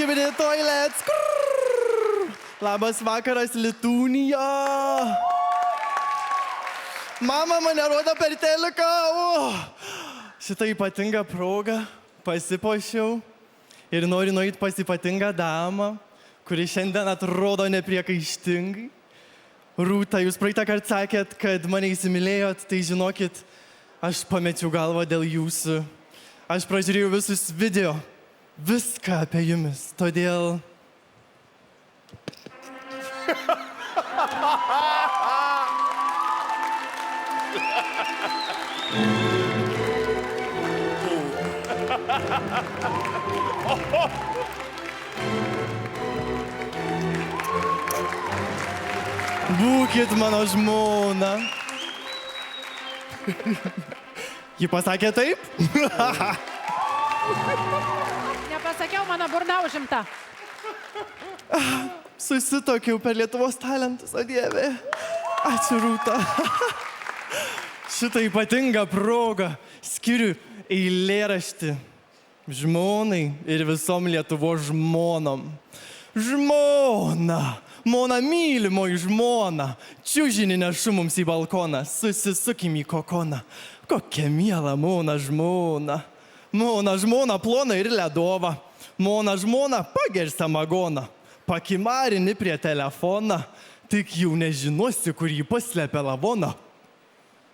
skibidi toilet. Labas vakaras, Litūnija. Mama mane rodo per teliką. Šitą ypatingą progą pasipuošiau ir noriu nueiti pas ypatingą damą, kuri šiandien atrodo nepriekaištingai. Rūta, jūs praeitą kartą sakėt, kad mane įsimylėjot, tai žinokit, aš pamečiau galvą dėl jūsų. Aš pražiūrėjau visus video, viską apie jumis, todėl... Būkit mano žmona. Ji pasakė taip? Nepasakiau, mano burna užimta. Susitokiau per Lietuvos talentus, o Dieve. Ačiū, Rūta. Šitą ypatingą progą skiriu eilėraštį žmonai ir visom Lietuvos žmonom. Žmona, mona mylimoji žmona, čiužinį nešu mums į balkoną, susisukim į kokoną. Kokia miela mona žmona. Mona žmona plona ir ledova. Mona žmona pagers samagoną. Pakimarini prie telefoną. Tik jau nežinosi, kur jį paslėpė lavoną.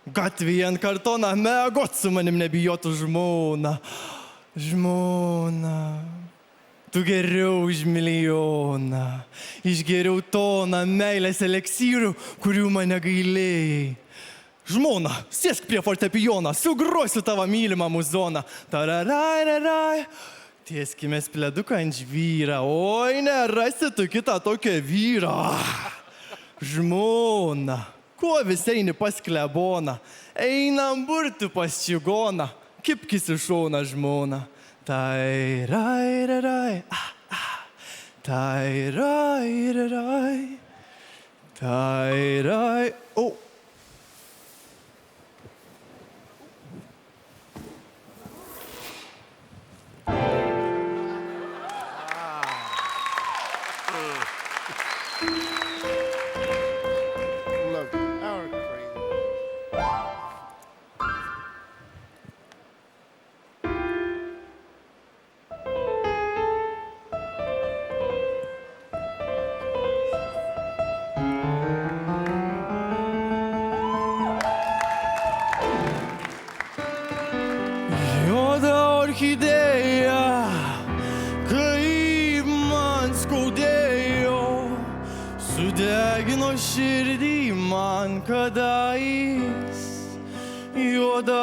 Gatvėje ant kartoną mėgot su manim nebijotų žmona. Žmona. Tu geriau už milijoną. Išgeriau toną meilės eleksyrių, kurių mane gailėjai. Žmona, sėsk prie fortepijoną, sugrosiu tavo mylimą muzoną. Tararararai. Tieskimės pleduką ant žvyrą. Oi, nerasi tu kitą tokią vyrą. Žmona, kuo vis eini pas kleboną? Einam burti pas čigoną. Kipkis į šoną, žmona. Tai rai rai rai, tai rai rai rai, tai rai. Look, our cream. Juoda orchidėja, kaip man skaudėjo, sudegino širdį man kadais. Juoda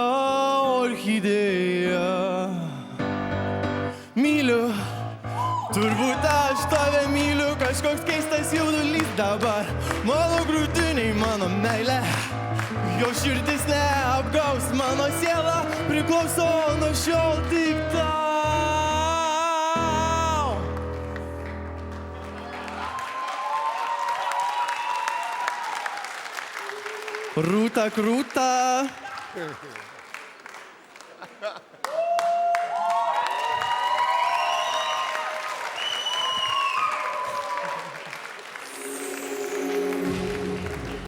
orchidėja. Myliu, turbūt aš tave myliu, kažkoks keistas jaudulys dabar. Mano grūdiniai, mano meilė. Jo širdis neapgaus, mano siela priklauso nuo šiol tik tau. Rūta, krūta.